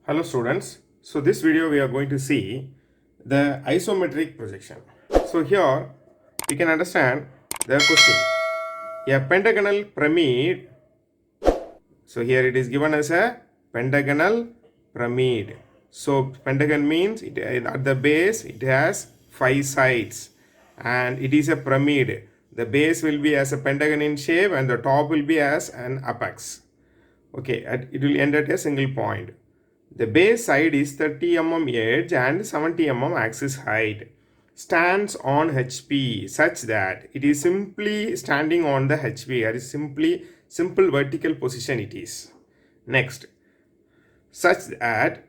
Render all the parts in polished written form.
Hello students. So this video we are going to see the isometric projection. So here we can understand the question. A pentagonal pyramid. So here it is given as a pentagonal pyramid. So pentagon means at the base it has 5 sides and it is a pyramid. The base will be as a pentagon in shape and the top will be as an apex. Okay, it will end at a single point. The base side is 30 mm edge and 70 mm axis height. Stands on HP such that it is simply standing on the HP. That is simple vertical position it is. Next, such that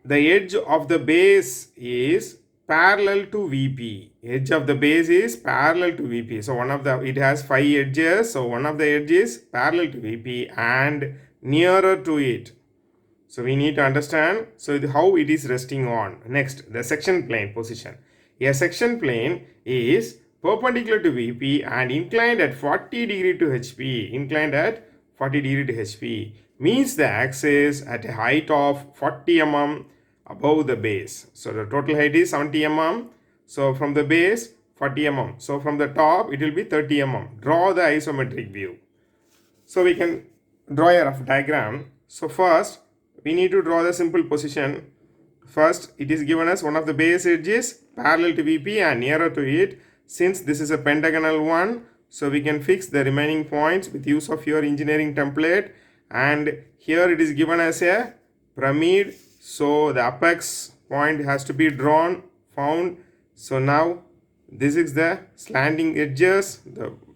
the edge of the base is parallel to VP. Edge of the base is parallel to VP. So it has 5 edges. So one of the edges is parallel to VP and nearer to it. So we need to understand how it is resting on. Next, the section plane position. A section plane is perpendicular to VP and inclined at 40 degree to HP. Inclined at 40 degree to HP means the axis at a height of 40 mm above the base. So the total height is 70 mm. So from the base 40 mm. So from the top it will be 30 mm. Draw the isometric view. So we can draw a rough diagram. So first we need to draw the simple position. First, it is given as one of the base edges parallel to VP and nearer to it. Since this is a pentagonal one, so we can fix the remaining points with use of your engineering template. And here it is given as a pyramid. So the apex point has to be found. So now this is the slanting edges.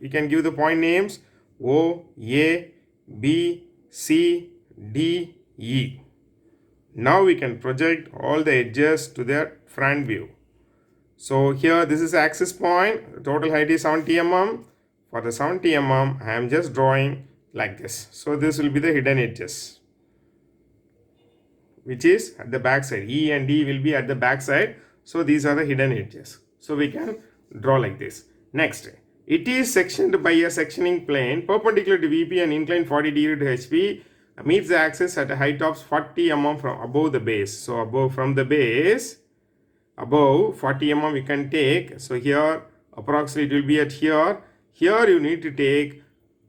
We can give the point names O, A, B, C, D, E. Now we can project all the edges to the front view. So here this is axis point. The total height is 70 mm. For the 70 mm I am just drawing like this. So this will be the hidden edges, which is at the back side. E and D will be at the back side. So these are the hidden edges. So we can draw like this. Next, it is sectioned by a sectioning plane perpendicular to VP and inclined 40 degree to HP. Meets the axis at a height of 40 mm from above the base. So from the base, above 40 mm we can take. So here approximately it will be at here. Here you need to take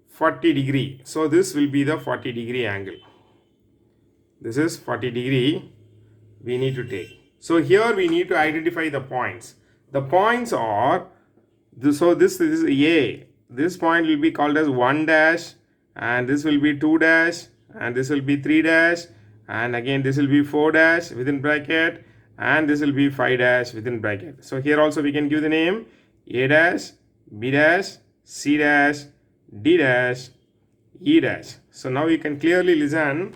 40 degree. So this will be the 40 degree angle. This is 40 degree we need to take. So here we need to identify the points. The points are, this is A. This point will be called as 1 dash and this will be 2 dash. And this will be 3 dash and again this will be 4 dash within bracket and this will be 5 dash within bracket. So here also we can give the name A dash, B dash, C dash, D dash, E dash. So now you can clearly listen.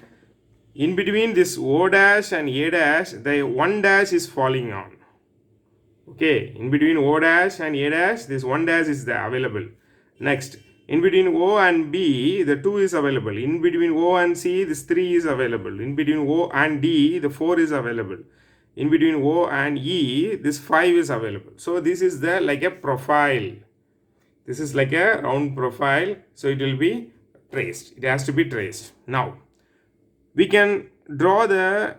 In between this O dash and A dash, the 1 dash is falling on. Okay, in between O dash and A dash, this 1 dash is available. Next, in between O and B, the 2 is available. In between O and C, this 3 is available. In between O and D, the 4 is available. In between O and E, this 5 is available. So this is like a profile. This is like a round profile. So it will be traced. It has to be traced. Now, we can draw the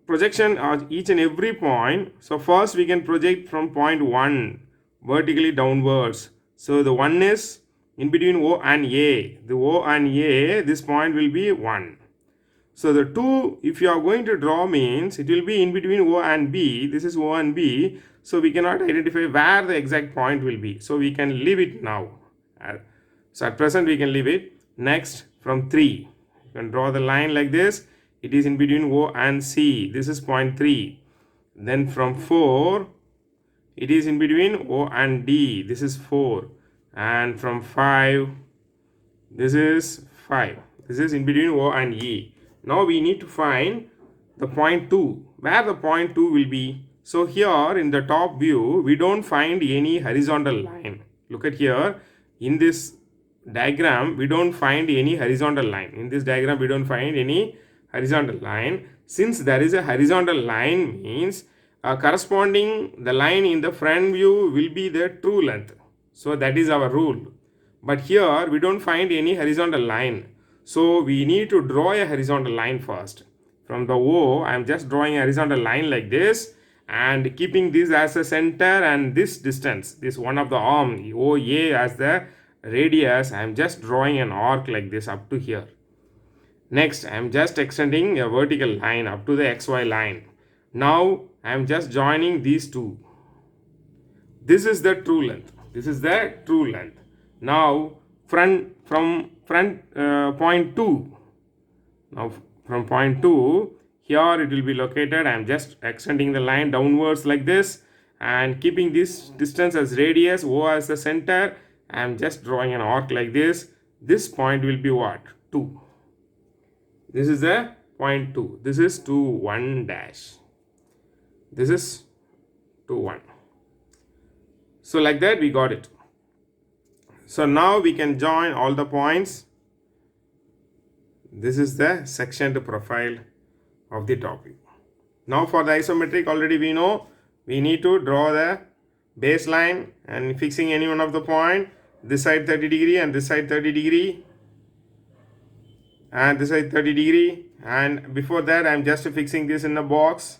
projection of each and every point. So first we can project from point 1 vertically downwards. So the 1 is in between O and A. The O and A, this point will be 1. So the 2, if you are going to draw, means it will be in between O and B. This is O and B. So we cannot identify where the exact point will be. So we can leave it now. So at present we can leave it. Next, from 3, you can draw the line like this. It is in between O and C. This is point 3. Then from 4, it is in between O and D. This is 4. And from 5, this is 5. This is in between O and E. Now we need to find the point 2. Where the point 2 will be. So here in the top view, we don't find any horizontal line. Look at here. In this diagram, we don't find any horizontal line. In this diagram, we don't find any horizontal line. Since there is a horizontal line, means corresponding the line in the front view will be the true length. So that is our rule. But here we don't find any horizontal line. So we need to draw a horizontal line first. from the O, I am just drawing a horizontal line like this and keeping this as a center and this distance, this one of the arm OA as the radius, I am just drawing an arc like this up to here. Next, I am just extending a vertical line up to the XY line. Now, I am just joining these two. This is the true length. This is the true length. Now, from point 2. Now, from point 2, here it will be located. I am just extending the line downwards like this and keeping this distance as radius, O as the center. I am just drawing an arc like this. This point will be what? 2. This is the point 2. This is 2, 1 dash. This is 2, 1. So like that we got it. So now we can join all the points. This is the sectioned profile of the topic. Now for the isometric, already we know we need to draw the baseline and fixing any one of the point. This side 30 degree and this side 30 degree. And this side 30 degree, and before that I am just fixing this in a box.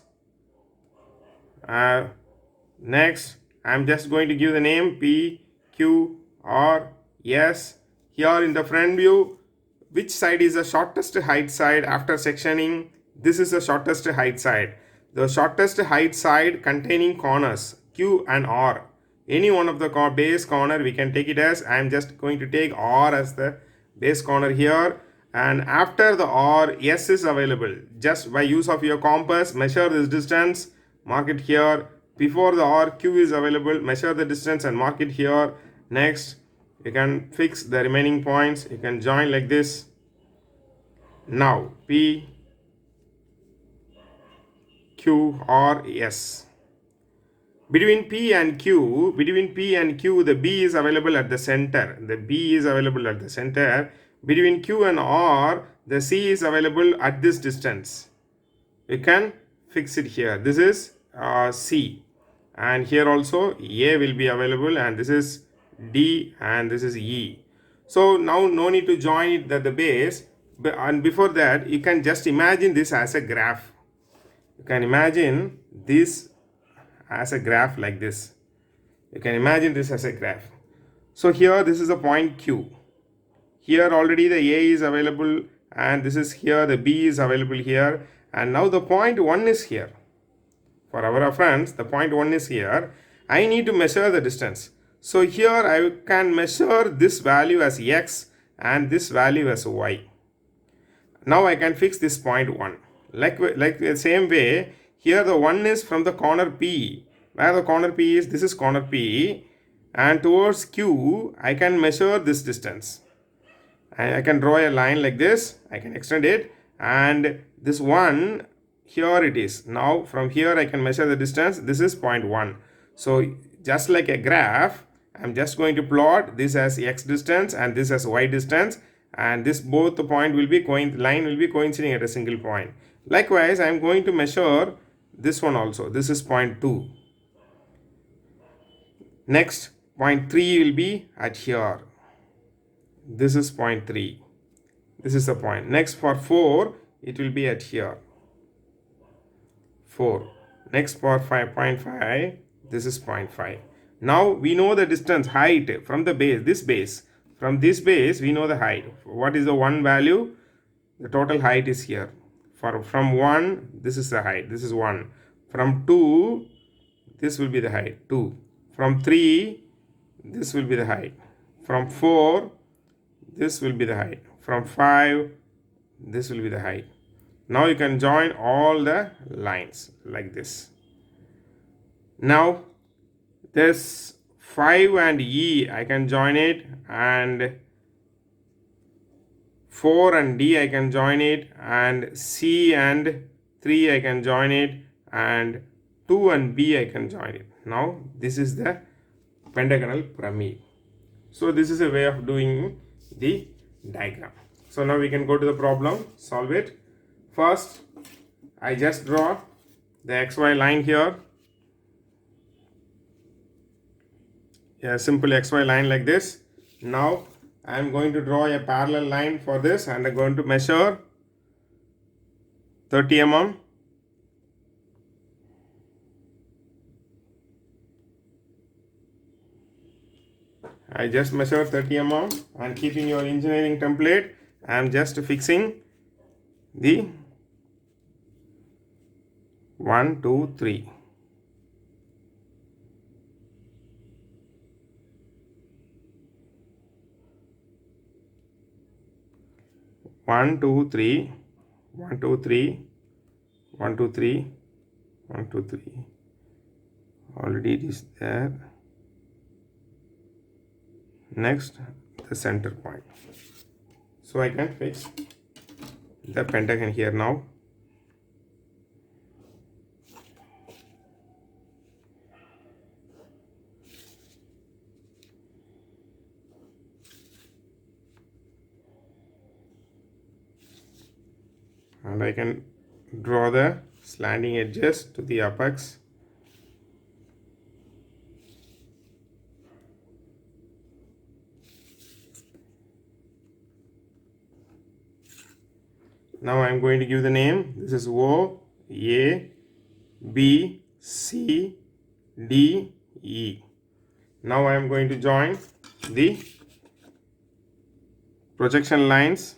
Next I am just going to give the name P, Q, R, S. Here in the front view, which side is the shortest height side after sectioning? This is the shortest height side. The shortest height side containing corners Q and R. Any one of the base corner we can take it as, I am just going to take R as the base corner here. And after the R, S is available. Just by use of your compass, measure this distance, mark it here. Before the R, Q is available, measure the distance and mark it here. Next, you can fix the remaining points. You can join like this. Now, P, Q, R, S. Between P and Q, the B is available at the center. The B is available at the center. Between Q and R, the C is available at this distance. You can fix it here. This is C. And here also A will be available, and this is D and this is E. So now no need to join it at the base. And before that, you can just imagine this as a graph. You can imagine this as a graph like this. You can imagine this as a graph. So here this is a point Q. Here already the A is available, and this is here, the B is available here, and now the point 1 is here. For our reference, the point 1 is here. I need to measure the distance. So here I can measure this value as X and this value as Y. Now I can fix this point 1. Like the same way, here the 1 is from the corner P. Where the corner P is, this is corner P, and towards Q, I can measure this distance. I can draw a line like this, I can extend it, and this 1, here it is. Now from here I can measure the distance. This is point 1. So just like a graph, I'm just going to plot this as X distance and this as Y distance, and this both the point will be line will be coinciding at a single point. Likewise, I'm going to measure this one also. This is point 2. Next, point 3 will be at here. This is point 3. This is the point. Next, for 4, it will be at here. 4. Next, for 5.5, this is 0.5. Now we know the distance, height from the base, this base. From this base, we know the height. What is the 1 value? The total height is here. From 1, this is the height. This is 1. From 2, this will be the height. 2. From 3, this will be the height. From 4, this will be the height. From 5, this will be the height. Now you can join all the lines like this. Now this 5 and E, I can join it, and 4 and D, I can join it, and C and 3, I can join it, and 2 and B, I can join it. Now this is the pentagonal pyramid. So this is a way of doing the diagram. So now we can go to the problem, solve it. First, I just draw the XY line here. A simple XY line like this. Now I am going to draw a parallel line for this, and I'm going to measure 30 mm. I just measured 30 mm, and keeping your engineering template, I am just fixing the 1, 2, 3. One, two, three, 1, 2, 3, 1, 2, 3, 1, 2, 3. Already it is there. Next, the center point. So I can fix the pentagon here now. And I can draw the slanting edges to the apex. Now I am going to give the name. This is O, A, B, C, D, E. Now I am going to join the projection lines.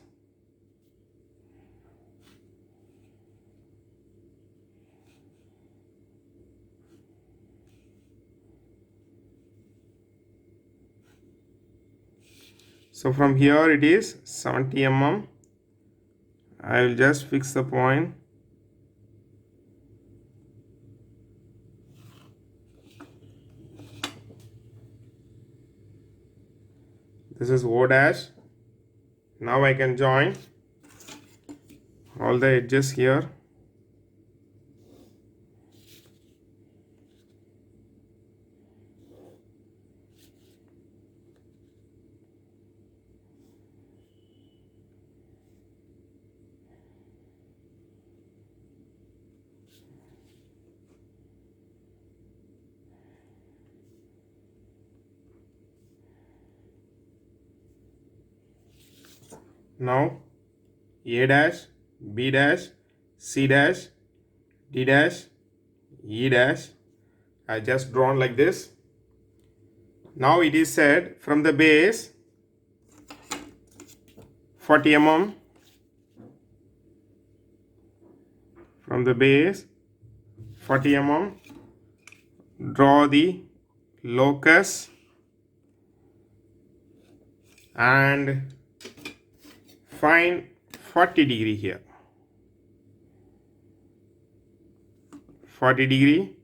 So from here it is 70 mm. I will just fix the point. This is O dash. Now I can join all the edges here. Now A dash, B dash, C dash, D dash, E dash. I just drawn like this. Now it is said from the base 40 mm. From the base 40 mm. Draw the locus and find 40 degree here. 40 degree.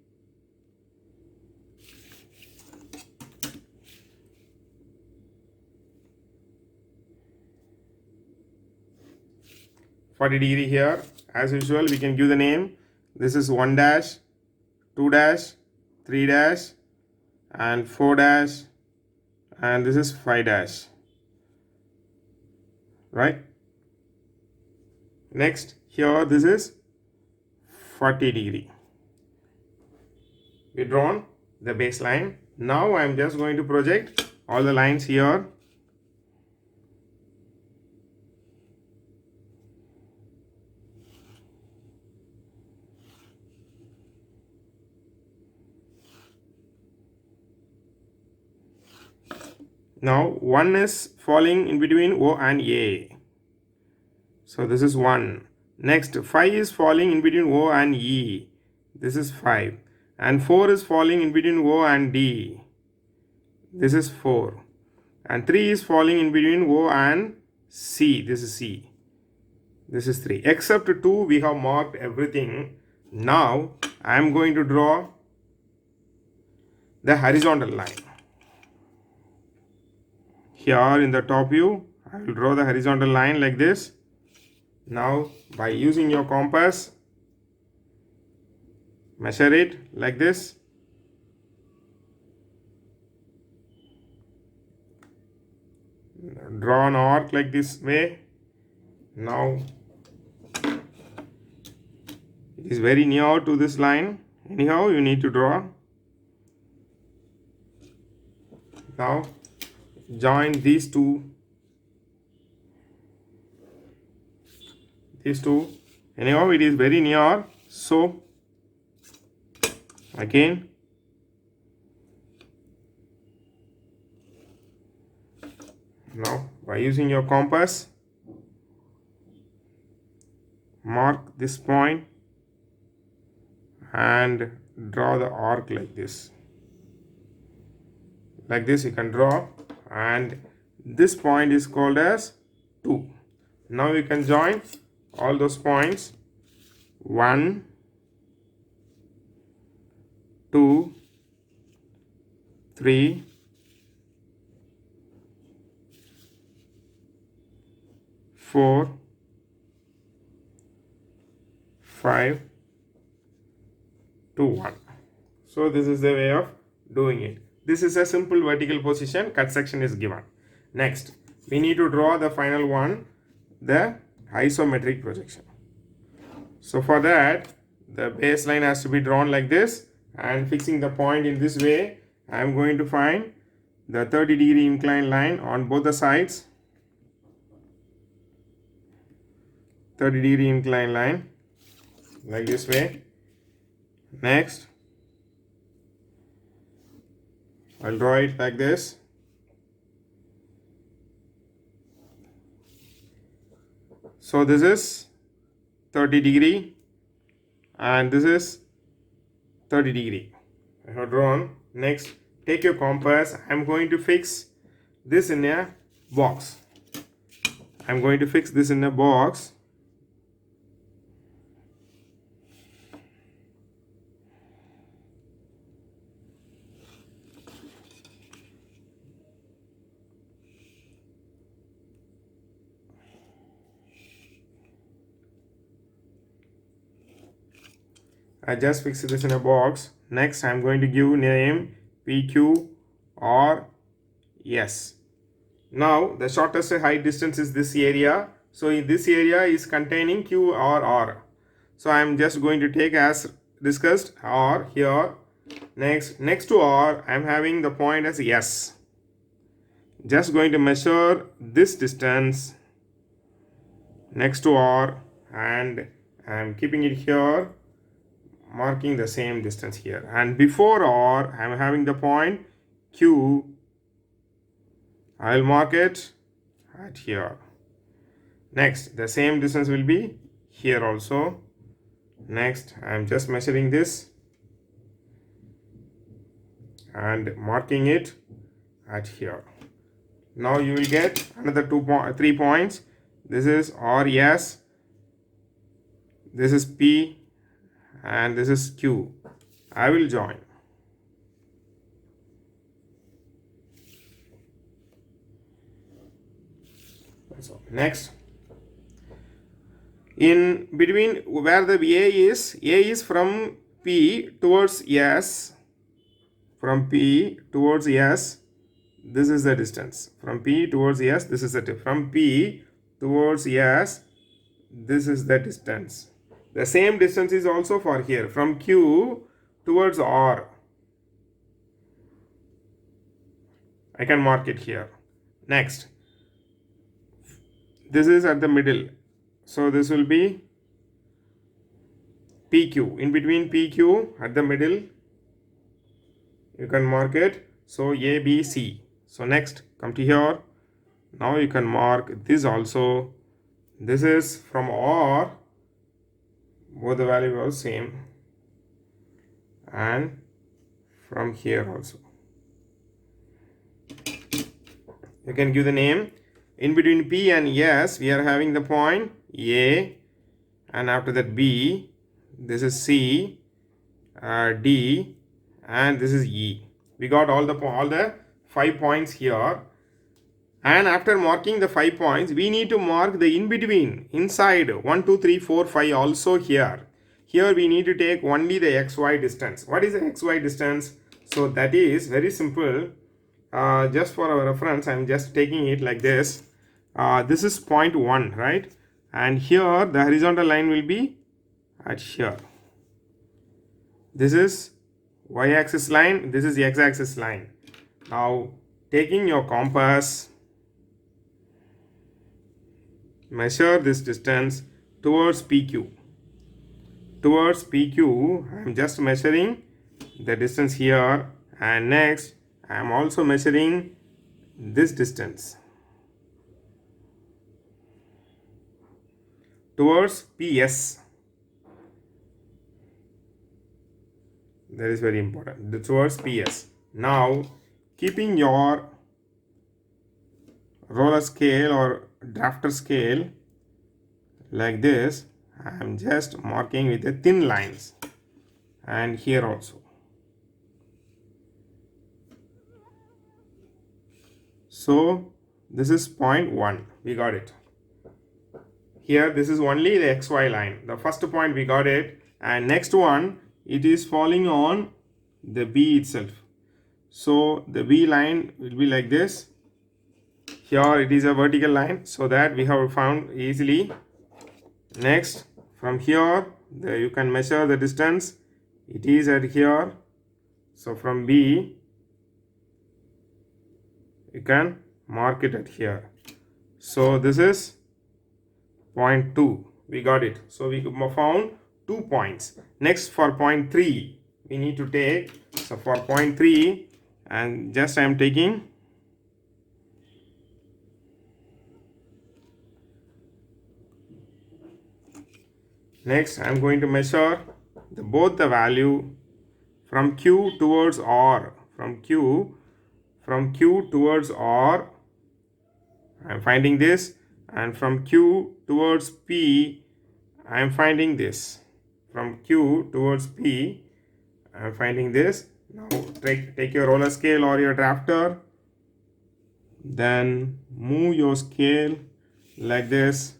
Here. As usual, we can give the name. This is 1 dash, 2 dash, 3 dash, and 4 dash, and this is 5 dash. Right? Next, here this is 40 degree. We drawn the baseline. Now I am just going to project all the lines here. Now 1 is falling in between O and A. So this is 1. Next 5 is falling in between O and E. This is 5. And 4 is falling in between O and D. This is 4. And 3 is falling in between O and C. This is C. This is 3. Except 2, we have marked everything. Now I am going to draw the horizontal line. Here in the top view, I will draw the horizontal line like this. Now by using your compass, measure it like this. Draw an arc like this way. Now it is very near to this line. Anyhow, you need to draw. Now join these two anyhow it is very near. So again now by using your compass, mark this point and draw the arc like this. Like this you can draw, and this point is called as 2. Now you can join all those points 1, 2, 3, 4, 5, 2, 1. So this is the way of doing it. This is a simple vertical position. Cut section is given. Next, we need to draw the final one, the isometric projection. So for that, the baseline has to be drawn like this, and fixing the point in this way, I am going to find the 30-degree inclined line on both the sides. 30-degree inclined line like this way. Next, I'll draw it like this. So this is 30 degree and this is 30 degree. I have drawn. Next, take your compass. I'm going to fix this in a box. I'm going to fix this in a box. I just fixed this in a box. Next, I'm going to give name PQ or S. Now, the shortest height distance is this area. So, this area is containing Q or R. So, I'm just going to take as discussed R here. Next to R, I'm having the point as S. Just going to measure this distance next to R and I'm keeping it here, marking the same distance here, and before R I am having the point Q. I will mark it at here. Next, the same distance will be here also. Next, I am just measuring this and marking it at here. Now you will get another 3 points. This is RS, this is P, and this is Q. I will join. So next, in between where the A is from P towards S, from P towards S, this is the distance. From P towards S, this is the distance. From P towards S, this is the distance. The same distance is also for here, from Q towards R. I can mark it here. Next, this is at the middle. So this will be PQ. In between PQ, at the middle, you can mark it. So A, B, C. So next, come to here. Now you can mark this also. This is from R. Both the values are same, and from here also you can give the name. In between P and S we are having the point A, and after that B, this is C, D, and this is E. We got all the 5 points here. And after marking the 5 points, we need to mark the in between, inside 1, 2, 3, 4, 5 also here. Here we need to take only the XY distance. What is the XY distance? So that is very simple. Just for our reference, I am just taking it like this. This is point 1, right? And here the horizontal line will be at here. This is y-axis line, this is x-axis line. Now taking your compass, measure this distance towards PQ. towards PQ, I am just measuring the distance here, and next I am also measuring this distance towards PS. That is very important, towards PS. Now, keeping your roller scale or drafter scale like this, I am just marking with the thin lines, and here also. So this is point 1, we got it. Here this is only the XY line. The first point we got it, and next one, it is falling on the B itself. So the B line will be like this. Here it is a vertical line, so that we have found easily. Next, from here you can measure the distance. It is at here. So from B you can mark it at here. So this is point 2. We got it. So we found 2 points. Next, for point 3 we need to take. So for point 3, and just I am taking next I am going to measure both the value from Q towards R. From Q towards R, I am finding this, and from Q towards P, I am finding this. From Q towards P, I am finding this. Now take your roller scale or your drafter, then move your scale like this.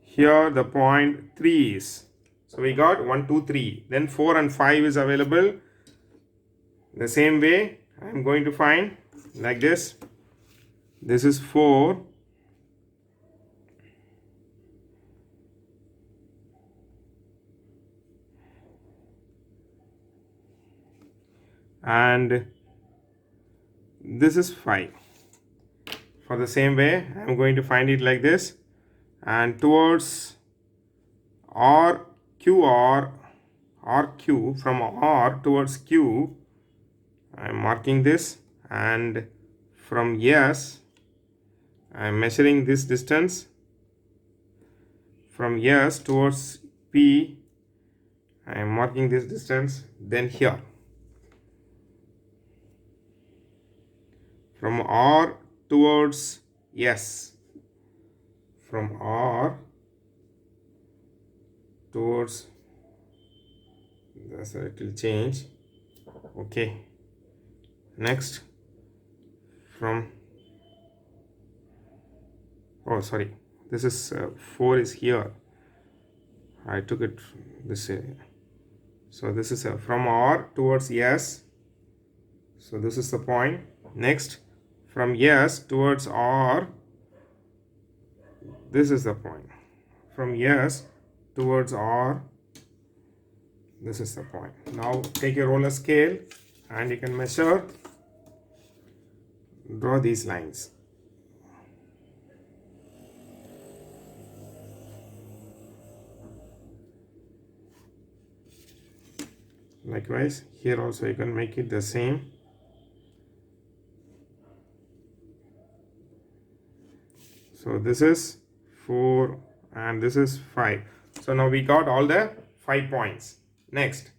Here the point 3 is. So we got 1, 2, 3. Then 4 and 5 is available. The same way I am going to find like this. This is 4. And this is 5. For the same way I am going to find it like this. And towards R, QR, RQ, from R towards Q, I am marking this, and from S, I am measuring this distance. From S towards P, I am marking this distance. Then here, from R towards S, from R towards, so it will change. Okay, next from, oh sorry, this is 4 is here, I took it this way. So this is from R towards S, so this is the point. Next, from S towards R, this is the point. From S towards R, this is the point. Now take your roller scale and you can measure, draw these lines. Likewise, here also you can make it the same. So this is 4 and this is 5. So now we got all the 5 points. Next,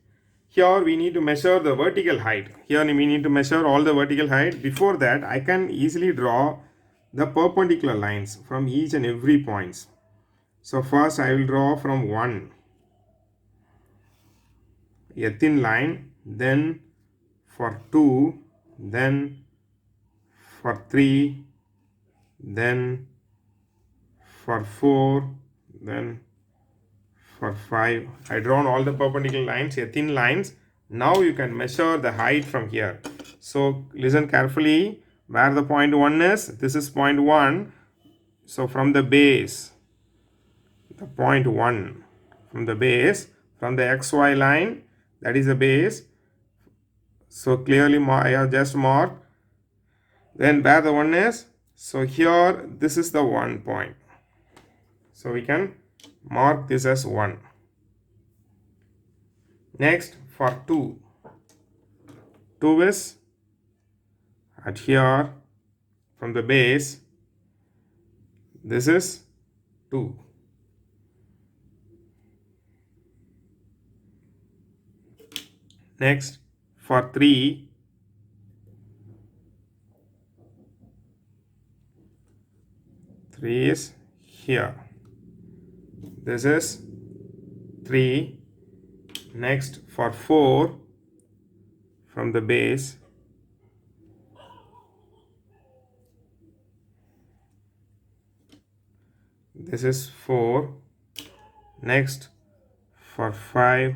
here we need to measure the vertical height. Here we need to measure all the vertical height. Before that, I can easily draw the perpendicular lines from each and every points. So first I will draw from 1 a thin line, then for 2, then for 3, then for 4, then for 5. I drawn all the perpendicular lines, a thin lines. Now you can measure the height from here. So listen carefully, where the point 1 is, this is point 1. So from the base, the point 1, from the base, from the XY line, that is the base. So clearly I have just marked. Then where the 1 is, So here this is the 1 point. So we can mark this as 1. Next for 2. 2 is at here from the base. This is 2. Next for 3. 3 is here. This is 3. Next for 4 from the base. This is 4. Next for 5.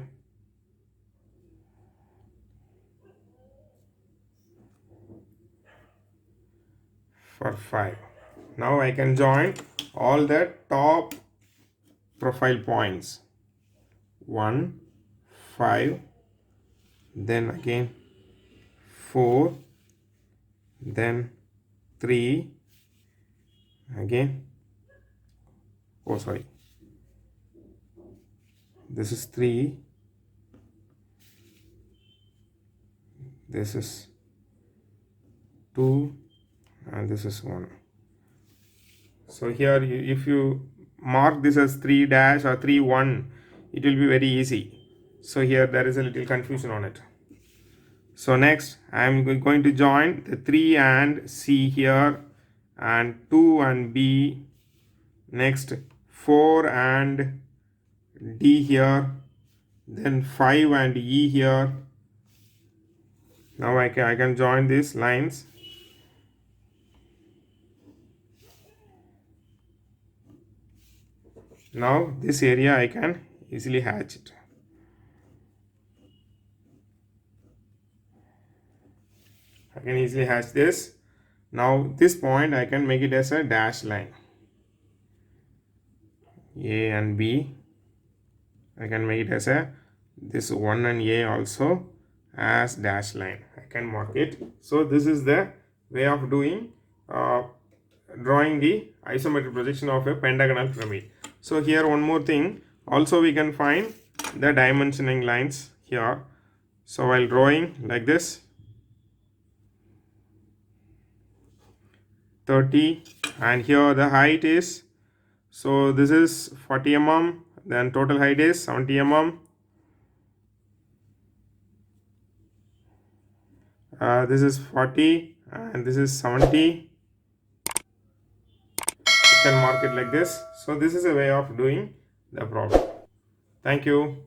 For 5. Now I can join all the top profile points. 1, 5, then again 4, then 3, again, oh sorry, this is 3, this is 2, and this is 1. So here if you mark this as 3 dash or 3 1, it will be very easy. So here there is a little confusion on it. So next I am going to join the 3 and C here, and 2 and B, next 4 and D here, then 5 and E here. Now I can join these lines. Now this area I can easily hatch it. I can easily hatch this. Now this point I can make it as a dash line. A and B. I can make it as a this 1 and A also as dash line. I can mark it. So this is the way of doing drawing the isometric projection of a pentagonal pyramid. So here one more thing, also we can find the dimensioning lines here. So while drawing like this, 30, and here the height is, so this is 40 mm, then total height is 70 mm. This is 40 and this is 70. You can mark it like this. So this is a way of doing the problem. Thank you.